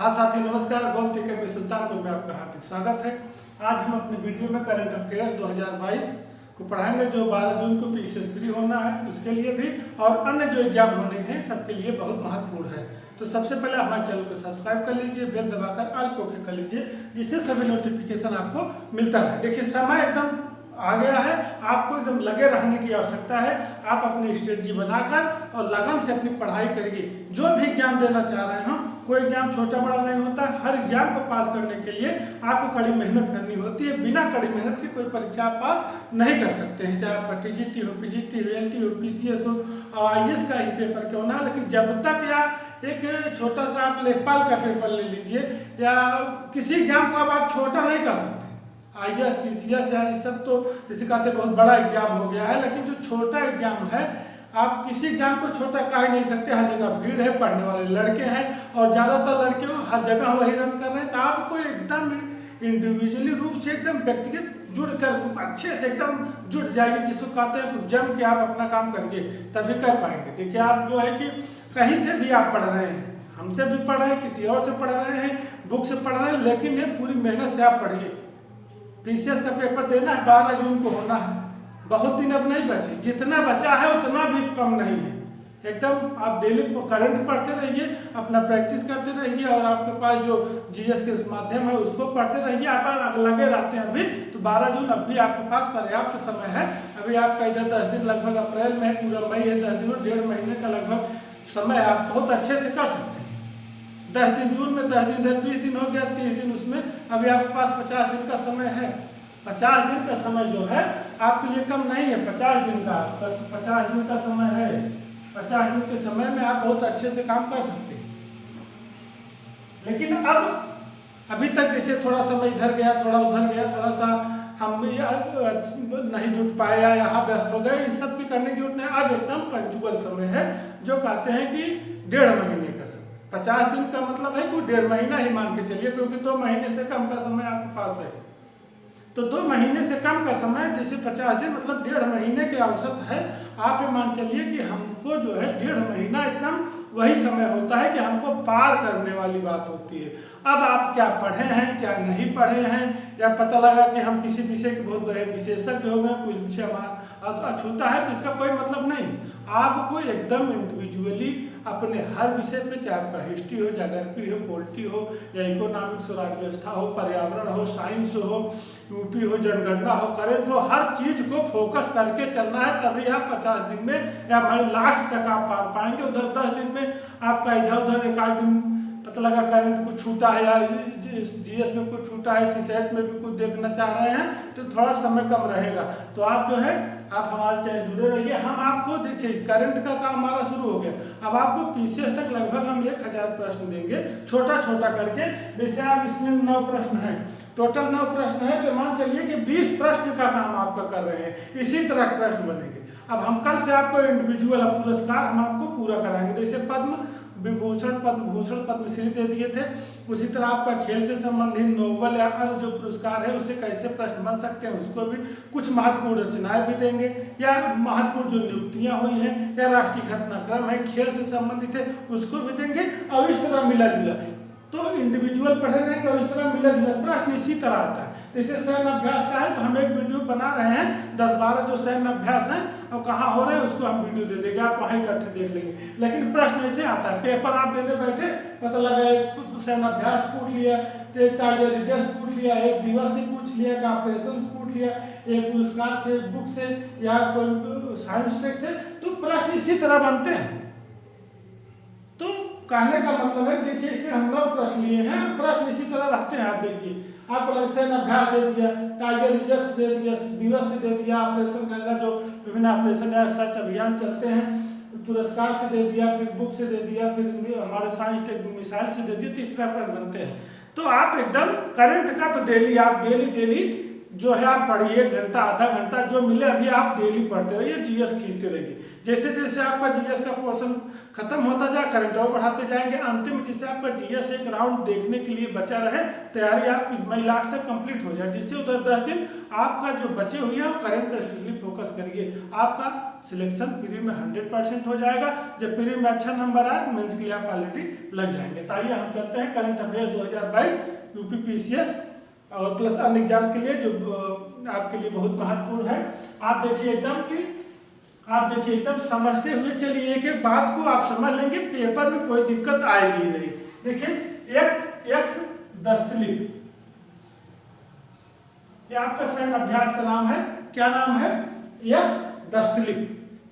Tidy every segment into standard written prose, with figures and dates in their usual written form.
हाँ साथी नमस्कार, गौम टिकट में सुल्तानपुर में आपका हार्दिक स्वागत है। आज हम अपने वीडियो में करंट अफेयर्स 2022 को पढ़ाएंगे जो 12 जून को पीसीएस प्री होना है उसके लिए भी और अन्य जो एग्जाम होने हैं सबके लिए बहुत महत्वपूर्ण है। तो सबसे पहले हमारे चैनल को सब्सक्राइब कर लीजिए, बेल दबाकर ऑल को क्लिक कर लीजिए जिससे सभी नोटिफिकेशन आपको मिलता रहे। देखिए समय एकदम आ गया है, आपको एकदम लगे रहने की आवश्यकता है। आप अपनी स्ट्रेटजी बनाकर और लगन से अपनी पढ़ाई करिए। जो भी एग्जाम देना चाह रहे हो, कोई एग्जाम छोटा बड़ा नहीं होता, हर एग्जाम को पास करने के लिए आपको कड़ी मेहनत करनी होती है। बिना कड़ी मेहनत के कोई परीक्षा आप पास नहीं कर सकते हैं, चाहे आपका टीजीटी हो, पीजीटी हो, एलटी हो, पीसीएस हो और आईएएस का ही पेपर क्यों ना। लेकिन जब तक या एक छोटा सा आप लेखपाल का पेपर ले लीजिए या किसी एग्जाम को आप छोटा नहीं कर सकते। आईएएस पीसीएस या ये सब तो जैसे कहते हैं बहुत बड़ा एग्जाम हो गया है, लेकिन जो छोटा एग्जाम है आप किसी एग्जाम को छोटा कह ही नहीं सकते। हर जगह भीड़ है, पढ़ने वाले लड़के हैं और ज़्यादातर लड़के हर जगह वही रन कर रहे हैं। तो आपको एकदम इंडिविजुअली रूप से एकदम व्यक्तिगत जुड़कर खूब अच्छे से एकदम जुट जाइए, जिसको कहते हैं खूब जम के आप अपना काम करिए तभी कर पाएंगे। देखिए आप जो है कि कहीं से भी आप पढ़ रहे हैं, हमसे भी पढ़ रहे हैं, किसी और से पढ़ रहे हैं, बुक से पढ़ रहे हैं, लेकिन ये पूरी मेहनत से आप पढ़िए। पीसीएस का पेपर देना है, 12 जून को होना है, बहुत दिन अब नहीं बचे, जितना बचा है उतना भी कम नहीं है। एकदम आप डेली करंट पढ़ते रहिए, अपना प्रैक्टिस करते रहिए और आपके पास जो जीएस के माध्यम है उसको पढ़ते रहिए। आप लगे रहते हैं अभी तो 12 जून अब भी आपके पास पर्याप्त समय है। अभी आपका इधर 10 दिन लगभग अप्रैल में है, पूरा मई है, 10 दिन 1.5 महीने का लगभग समय आप बहुत अच्छे से कर सकते हैं। 10 दिन जून में, 10 दिन 20 दिन हो गया, 30 दिन उसमें, अभी आपके पास 50 दिन का समय है। 50 दिन का समय जो है आपके लिए कम नहीं है। 50 दिन का 50 दिन का समय है। 50 दिन के समय में आप बहुत अच्छे से काम कर सकते हैं। लेकिन अब अभी तक जैसे थोड़ा समय इधर गया, थोड़ा उधर गया, थोड़ा सा हम नहीं जुट पाए या यहाँ व्यस्त हो गए, इन सब की करने की जरूरत नहीं। अब एकदम पंचुअल समय है, जो कहते हैं कि 1.5 महीने का समय। 50 दिन का मतलब है कि 1.5 महीना ही मान के चलिए, क्योंकि 2 महीने से कम का समय आपके पास है। तो 2 महीने से कम का समय जैसे 50 दिन मतलब 1.5 महीने के औसत है। आप ये मान चलिए कि हमको जो है 1.5 महीना एकदम वही समय होता है कि हमको पार करने वाली बात होती है। अब आप क्या पढ़े हैं, क्या नहीं पढ़े हैं, या पता लगा कि हम किसी विषय के बहुत बड़े विशेषज्ञ हो गए, कुछ विषय हमारा अछूता है, तो इसका कोई मतलब नहीं। आपको एकदम इंडिविजुअली अपने हर विषय पे, चाहे आपका हिस्ट्री हो, ज्योग्राफी हो, पॉलिटी हो या इकोनॉमिक्स हो, राजव्यवस्था हो, पर्यावरण हो, साइंस हो, यूपी हो, जनगणना हो, करेंट हो, हर चीज को फोकस करके चलना है। तभी आप 50 दिन में या मई लास्ट तक आप पार पाएंगे। उधर 10 दिन में आपका इधर उधर एक आध दिन पता लगा करंट कुछ छूटा है या जीएस में कुछ छूटा है, सीसेट में भी कुछ देखना चाह रहे हैं, तो थोड़ा समय कम रहेगा। तो आप जो है आप हमारे चैनल जुड़े रहिए। हम आपको देखिए करंट का काम हमारा शुरू हो गया, अब आपको पीसीएस तक लगभग हम 1000 प्रश्न देंगे छोटा छोटा करके। जैसे आप इसमें 9 प्रश्न हैं, टोटल 9 प्रश्न है, तो मान चलिए कि 20 प्रश्न का काम आपका कर रहे हैं। इसी तरह प्रश्न बनेंगे। अब हम कल से आपको इंडिविजुअल पुरस्कार हम आपको पूरा कराएंगे। जैसे पद्म विभूषण, पद्म भूषण, पद्मश्री दे दिए थे, उसी तरह आपका खेल से संबंधित नोबल या अन्य जो पुरस्कार है उससे कैसे प्रश्न बन सकते हैं, उसको भी कुछ महत्वपूर्ण रचनाएं भी देंगे, या महत्वपूर्ण जो नियुक्तियां हुई हैं या राष्ट्रीय घटनाक्रम है खेल से संबंधित है उसको भी देंगे। और इस तरह मिला जुला तो इंडिविजुअल पढ़े रहेंगे और इस तरह मिला जुला प्रश्न इसी तरह आता है। जैसे सैन्य अभ्यास का है तो हम एक वीडियो बना रहे हैं, 10-12 जो सैन्य अभ्यास हैं और कहाँ हो रहे हैं उसको हम वीडियो दे देंगे, आप वहीं इकट्ठे देख लेंगे। लेकिन प्रश्न ऐसे आता है, पेपर आप देने बैठे, पता लगा एक सैन्य अभ्यास पूछ लिया, एक टाइगर रिजर्व पूछ लिया, एक दिवस से पूछ लिया, एक ऑपरेशन पूछ लिया, एक पुरस्कार से, बुक से या कोई साइंस टेक से, तो प्रश्न इसी तरह बनते हैं। तो कहने का मतलब है देखिए इसमें हम 9 प्रश्न लिए हैं, प्रश्न इसी तरह रहते हैं। आप देखिए आपको सैन्य अभ्यास दे दिया, टाइगर रिजर्व दे दिया, दिवस से दे दिया, ऑपरेशन गंगा जो विभिन्न ऑपरेशन या सर्च अभियान चलते हैं, पुरस्कार से दे दिया, फिर बुक से दे दिया, फिर हमारे साइंस टेक मिसाइल से दे दिया, तो इस तरह प्रश्न बनते हैं। तो आप एकदम करंट का तो डेली आप डेली जो है आप पढ़िए, घंटा आधा घंटा जो मिले अभी आप डेली पढ़ते रहिए, जीएस खींचते रहिए। जैसे जैसे आपका जीएस का पोर्शन खत्म होता जाए करंट और बढ़ाते जाएंगे, अंतिम में जिससे आपका जीएस एक राउंड देखने के लिए बचा रहे, तैयारी आपकी मई लास्ट तक कंप्लीट हो जाए, जिससे उधर 10 दिन आपका जो बचे हुए हैं करंट पर स्पेशली फोकस करिए। आपका सिलेक्शन प्री में 100% हो जाएगा। जब प्री में अच्छा नंबर आए तो मेंस के लिए आप ऑलरेडी लग जाएंगे। तो आइए हम चलते हैं करंट अफेयर 2022 यूपीपीसीएस और प्लस अन्य एग्जाम के लिए जो आपके लिए बहुत महत्वपूर्ण है। आप देखिए एकदम समझते हुए चलिए, एक एक बात को आप समझ लेंगे, पेपर में कोई दिक्कत आएगी नहीं। देखिए एक्स दस्तलिप, ये आपका सैन्य अभ्यास का नाम है। क्या नाम है? एक्स दस्तलिप।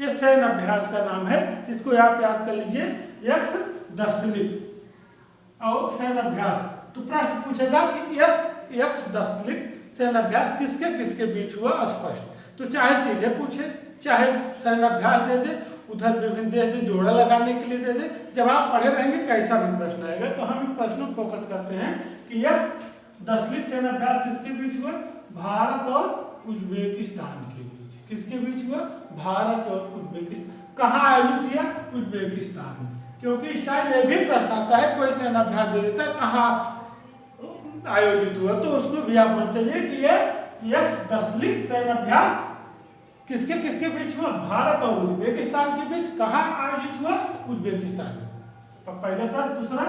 ये सैन्य अभ्यास का नाम है, इसको आप याद कर लीजिए, एक्स दस्तलिप और सैन्य अभ्यास। तो प्रश्न पूछेगा कि एक्स दस्तलिप सैन्य अभ्यास किसके किसके बीच हुआ स्पष्ट। तो चाहे सीधे पूछे, चाहे सैन्य अभ्यास दे दे, उधर विभिन्न देश दे, जोड़ा लगाने के लिए दे दे, जब आप पढ़े रहेंगे कैसा भी प्रश्न आएगा। तो हम इन प्रश्नों को फोकस करते हैं कि एक्स दस्तलिप सैन्य अभ्यास किसके बीच हुआ? भारत और उज्बेकिस्तान के बीच। किसके बीच हुआ? भारत और उज्बेकिस्तान। कहाँ आयोजित किया? उज्बेकिस्तान। क्योंकि इस टाइम ये भी प्रश्न आता है, कोई सैन्य अभ्यास दे देता है कहाँ आयोजित हुआ, तो उसको भी आप मान चलिए कि ये एक्स दस्तलिप सैन्य अभ्यास किसके किसके बीच हुआ? भारत और उज्बेकिस्तान के बीच। कहाँ आयोजित हुआ? उज्बेकिस्तान। पहले पर दूसरा,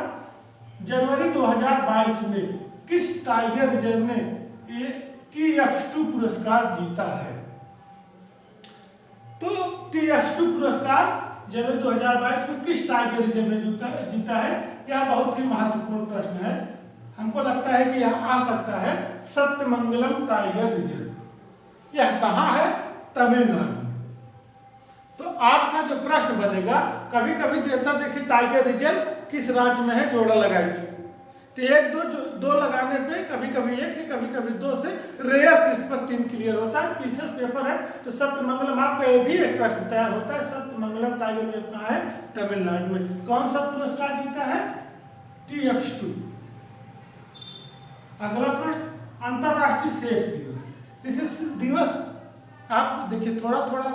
जनवरी 2022 में किस टाइगर रिजर्व ने TX2 पुरस्कार जीता है? तो TX2 पुरस्कार जनवरी 2022 में किस टाइगर रिजर्व ने जीता है? यह बहुत ही महत्वपूर्ण प्रश्न है। हमको लगता है कि यह आ सकता है सत्यमंगलम टाइगर रिजर्व। यह कहाँ है? तमिलनाडु। तो आपका जो प्रश्न बनेगा, कभी कभी देता देखिए टाइगर रिजर्व किस राज्य में है, जोड़ा लगाएगी। तो एक दो लगाने पे कभी कभी एक से कभी कभी दो से, रेयर किस पर 3 क्लियर होता है। पीसेस पेपर है तो सत्यमंगलम, आपका ये भी एक प्रश्न तैयार होता है। सत्यमंगलम टाइगर रिजर्व कहाँ है? तमिलनाडु में। कौन सा पुरस्कार जीता है? TX2। अगला प्रश्न, अंतरराष्ट्रीय सेफ दिवस। इस दिवस आप देखिए थोड़ा थोड़ा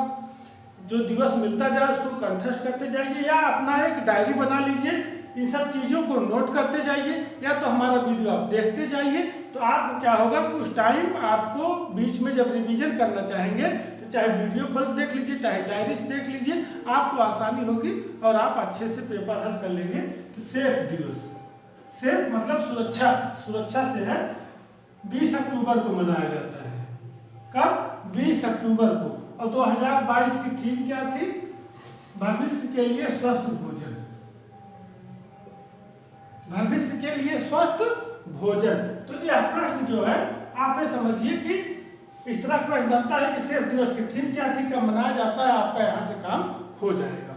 जो दिवस मिलता जाए उसको कंठस्थ करते जाइए, या अपना एक डायरी बना लीजिए, इन सब चीज़ों को नोट करते जाइए, या तो हमारा वीडियो आप देखते जाइए। तो आपको क्या होगा कि उस टाइम आपको बीच में जब रिवीजन करना चाहेंगे तो चाहे वीडियो खोल देख लीजिए, चाहे डायरी से देख लीजिए, आपको आसानी होगी और आप अच्छे से पेपर हल कर लेंगे। तो सेफ दिवस, सेफ मतलब सुरक्षा, सुरक्षा से है, 20 अक्टूबर को मनाया जाता है। कब? 20 अक्टूबर को। और 2022 की थीम क्या थी? भविष्य के लिए स्वस्थ भोजन। भविष्य के लिए स्वस्थ भोजन। तो यह प्रश्न जो है आप ये समझिए कि इस तरह प्रश्न बनता है कि सेफ दिवस की थीम क्या थी, कब मनाया जाता है, आपका यहाँ से काम हो जाएगा।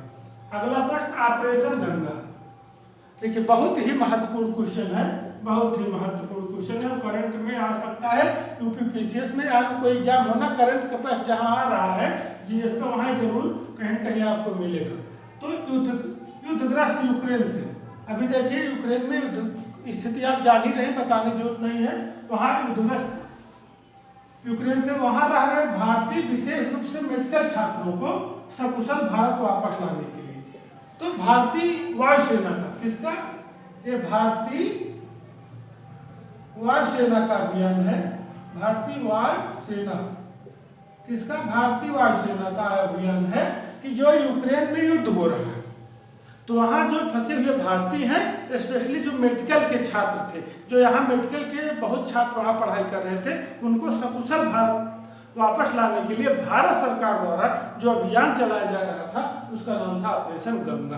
अगला प्रश्न, ऑपरेशन गंगा। देखिए बहुत ही महत्वपूर्ण क्वेश्चन है, बहुत ही महत्वपूर्ण क्वेश्चन है, करंट में आ सकता है। यूपीपीसीएस में आज कोई एग्जाम होना, करंट का प्रश्न जहाँ आ रहा है जीएस का, वहाँ जरूर कहीं कहीं आपको मिलेगा। तो युद्धग्रस्त यूक्रेन से, अभी देखिए यूक्रेन में युद्ध स्थिति आप जान ही रहे, बताने की जरूरत नहीं है। वहाँ युद्धग्रस्त यूक्रेन से वहाँ रह रहे भारतीय विशेष रूप से मेडिकल छात्रों को सकुशल भारत वापस लाने के लिए, तो भारतीय वायुसेना का, किसका? ये भारतीय वायुसेना का अभियान है। भारतीय वायुसेना, किसका? भारतीय वायुसेना का अभियान है कि जो यूक्रेन में युद्ध हो रहा है, तो वहाँ जो फंसे हुए भारतीय हैं, स्पेशली जो मेडिकल के छात्र थे, जो यहाँ मेडिकल के बहुत छात्र वहाँ पढ़ाई कर रहे थे, उनको सकुशल भारत वापस लाने के लिए भारत सरकार द्वारा जो अभियान चलाया जा रहा था उसका नाम था ऑपरेशन गंगा।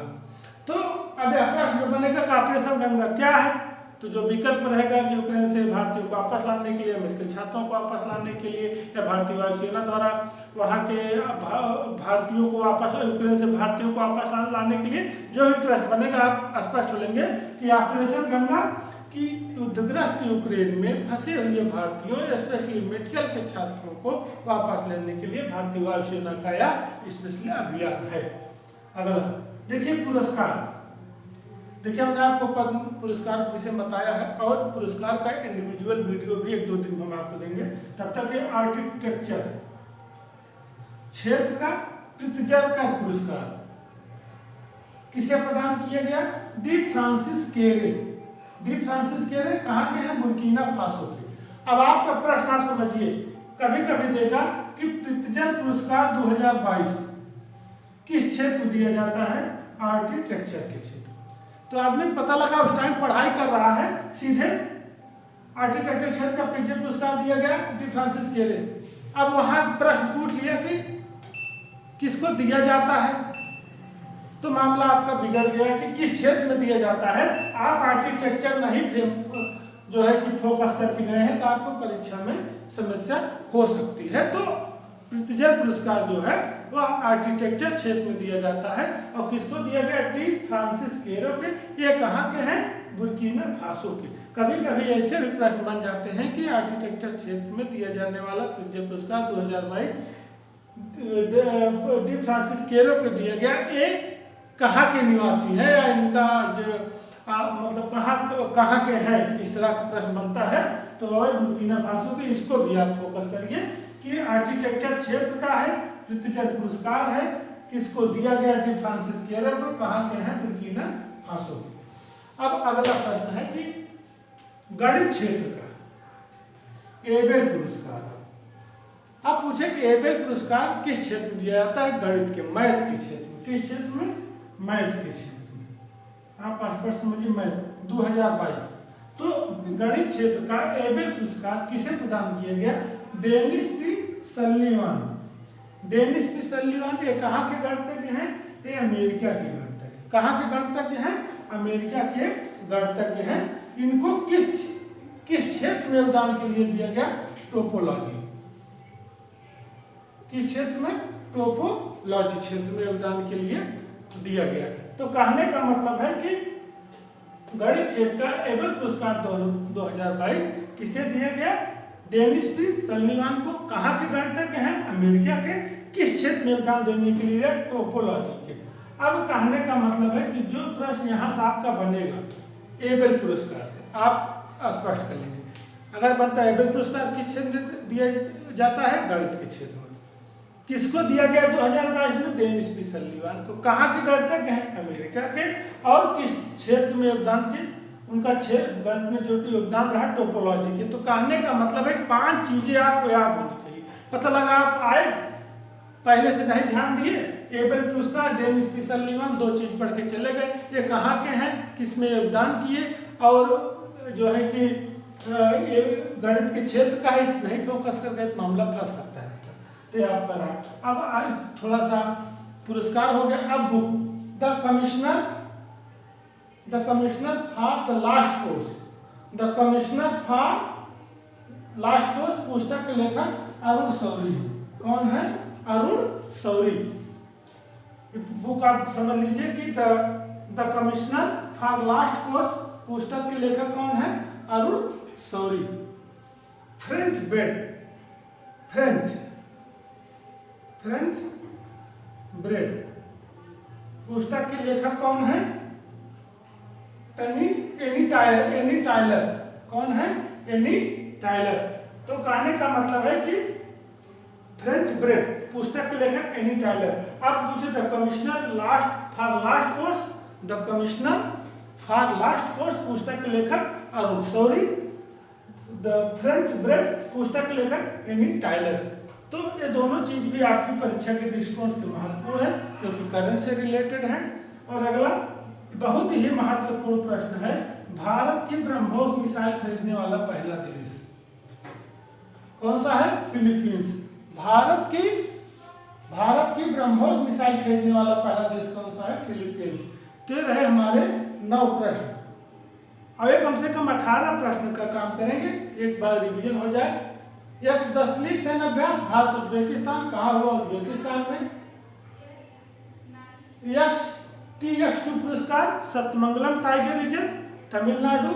तो अब यह प्रश्न जो बनेगा कि ऑपरेशन गंगा क्या है, तो जो विकल्प रहेगा कि यूक्रेन से भारतीयों को वापस लाने के लिए, मेडिकल छात्रों को वापस लाने के लिए, या भारतीय वायुसेना द्वारा वहाँ के भारतीयों को वापस, यूक्रेन से भारतीयों को वापस लाने के लिए, जो भी प्रश्न बनेगा आप स्पष्ट हो लेंगे कि ऑपरेशन गंगा की युद्धग्रस्त यूक्रेन में फंसे हुए भारतीयों, स्पेशली मेडिकल के छात्रों को वापस लेने के लिए भारतीय वायुसेना का यह स्पेशली अभियान है। अगला देखिए पुरस्कार, देखिए हमने आपको पद्म पुरस्कार के विषय में बताया है और पुरस्कार का इंडिविजुअल वीडियो भी 1-2 दिन में हम आपको देंगे। तब तक ये आर्किटेक्चर क्षेत्र का प्रित्जर का पुरस्कार किसे प्रदान किया गया? डी फ्रांसिस केरे। डी फ्रांसिस केरे कहाँ के हैं? बुर्किना फासो के। अब आपका प्रश्न आप समझिए, कभी कभी देखा कि प्रित्जर पुरस्कार 2022 किस क्षेत्र में दिया जाता है? आर्किटेक्चर के क्षेत्र। तो आदमी पता लगा उस टाइम पढ़ाई कर रहा है, सीधे आर्किटेक्चर क्षेत्र का प्रित्जर पुरस्कार दिया गया डी फ्रांसिस केरे। अब वहां प्रश्न पूछ लिया कि किसको दिया जाता है, तो मामला आपका बिगड़ गया कि किस क्षेत्र में दिया जाता है। आप आर्किटेक्चर नहीं जो है कि फोकस करके गए हैं तो आपको परीक्षा में समस्या हो सकती है। तो प्रित्जर पुरस्कार जो है वह आर्किटेक्चर क्षेत्र में दिया जाता है और किसको दिया गया? डी फ्रांसिस केरे के। ये कहाँ के हैं? बुर्किना फासो के। कभी कभी ऐसे भी प्रश्न बन जाते हैं कि आर्किटेक्चर क्षेत्र में दिया जाने वाला प्रित्जर पुरस्कार 2022 डी फ्रांसिस केरे को दिया गया। ये कहाँ के निवासी है या इनका जो मतलब कहाँ के हैं, इस तरह का प्रश्न बनता है। तो बुर्किना फासो के, इसको भी आप फोकस करिए कि आर्किटेक्चर क्षेत्र का है, प्रित्जर पुरस्कार है, किसको दिया गया? डी फ्रांसिस केरे को। कहाँ के हैं? बुर्किना फासो के। अब अगला प्रश्न है कि गणित क्षेत्र का एबेल पुरस्कार। अब पूछे कि एबेल पुरस्कार किस क्षेत्र में दिया जाता है? गणित के, मैथ के क्षेत्र में। किस क्षेत्र में? मैथ के क्षेत्र में। आप स्पष्ट समझिए, मैथ 2022। तो गणित क्षेत्र का एबेल पुरस्कार किसे प्रदान किया गया? Dennis P Sullivan. Dennis P Sullivan ये कहाँ के गणितज्ञ हैं? ये अमेरिका के गणितज्ञ। कहाँ के गणितज्ञ हैं? अमेरिका के गणितज्ञ हैं। इनको किस क्षेत्र में योगदान के लिए दिया गया? टोपोलॉजी। किस क्षेत्र में? टोपोलॉजी क्षेत्र में योगदान के लिए दिया गया। तो कहने का मतलब है कि गणित क्षेत्र का एबेल पुरस्कार 2022 किसे दिया गया? डेनिस पी सल्लिवान को। कहाँ के गणितज्ञ हैं? अमेरिका के। किस क्षेत्र में योगदान देने के लिए? टोपोलॉजी के। अब कहने का मतलब है कि जो प्रश्न यहाँ से आपका बनेगा एबेल पुरस्कार से, आप स्पष्ट कर लेंगे। अगर बनता है एबेल पुरस्कार किस क्षेत्र में दिया जाता है? गणित के क्षेत्र में। किसको दिया गया 2022 में? डेनिस पी सल्लिवान को। कहाँ के गणितज्ञ हैं? अमेरिका के। और किस क्षेत्र में योगदान के? उनका क्षेत्र गणित में जो योगदान रहा टोपोलॉजी के। तो कहने का मतलब है 5 चीजें आपको याद होनी चाहिए। पता लगा आप आए, पहले से नहीं ध्यान दिए, एबेल पुरस्कार, डेनिस पी सल्लिवान, 2 चीज पढ़ के चले गए। ये कहाँ के हैं, किसमें योगदान किए, और जो है कि ये गणित के क्षेत्र का ही नहीं फोकस कर गए, मामला फंस सकता है। तो आप पर अब थोड़ा सा पुरस्कार हो गया। अब book the commissioner for the last causes. The commissioner for lost causes पुस्तक के लेखक अरुण शौरी। कौन है? अरुण शौरी। बुक आप समझ लीजिए कि the commissioner for lost causes पुस्तक के लेखक कौन है? अरुण शौरी। फ्रेंच ब्रेड पुस्तक के लेखक कौन है? Anne Tyler. कौन है? Anne Tyler. तो कहने का मतलब है कि फ्रेंच ब्रेड पुस्तक के लेखक एनी टाइलर। अब पूछे the commissioner for lost causes, the commissioner for lost causes पुस्तक के लेखक Arun Shourie, the French bread पुस्तक के लेखक एनी टाइलर। तो ये दोनों चीज भी आपकी परीक्षा के दृष्टिकोण से महत्वपूर्ण है, क्योंकि करंट से रिलेटेड है। और अगला बहुत ही महत्वपूर्ण प्रश्न है, भारत की ब्रह्मोस मिसाइल खरीदने वाला पहला देश कौन सा है? फिलीपींस। भारत की ब्रह्मोस मिसाइल खरीदने वाला पहला देश कौन सा है? फिलीपींस। तो रहे हमारे 9 प्रश्न। अब ये कम से कम 18 प्रश्न का काम करेंगे, एक बार रिवीजन हो जाए। X10 लीग सैन्य अभ्यास भारत उज्बेकिस्तान कहाँ हुआ? उज्बेकिस्तान में। TX2 पुरस्कार Sathyamangalam tiger reserve Tamil Nadu.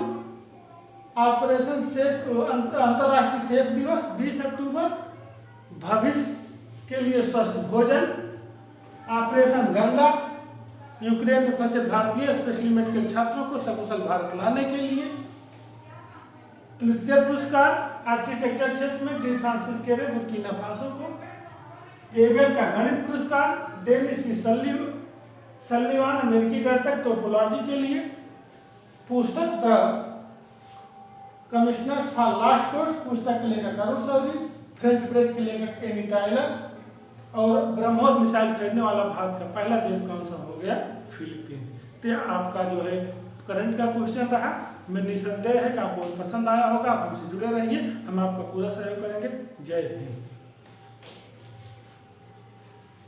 Operation safe अंतर्राष्ट्रीय सेफ दिवस 20 अक्टूबर। भविष्य के लिए स्वस्थ भोजन ऑपरेशन गंगा यूक्रेन में फंसे भारतीय स्पेशली मेडिकल छात्रों को सकुशल भारत लाने के लिए। तृतीय पुरस्कार आर्किटेक्चर क्षेत्र में डी फ्रांसिस केरे बुर्किना फासो को। एबेल का गणित पुरस्कार डेनिस की सल्लिवान अमेरिकी गणितज्ञ टोपोलॉजी के लिए। पुस्तक the commissioners for lost causes पुस्तक के लेखक अरुण शौरी, फ्रेंच ब्रेड के लेखक एनी टाइलर। और ब्रह्मोस मिसाइल खरीदने वाला भारत का पहला देश कौन सा हो गया? फिलीपींस। तो आपका जो है करंट का क्वेश्चन रहा। मैं निसंदेह है कि आपको पसंद आया होगा। आप हमसे जुड़े रहिए, हम आपका पूरा सहयोग करेंगे। जय हिंद।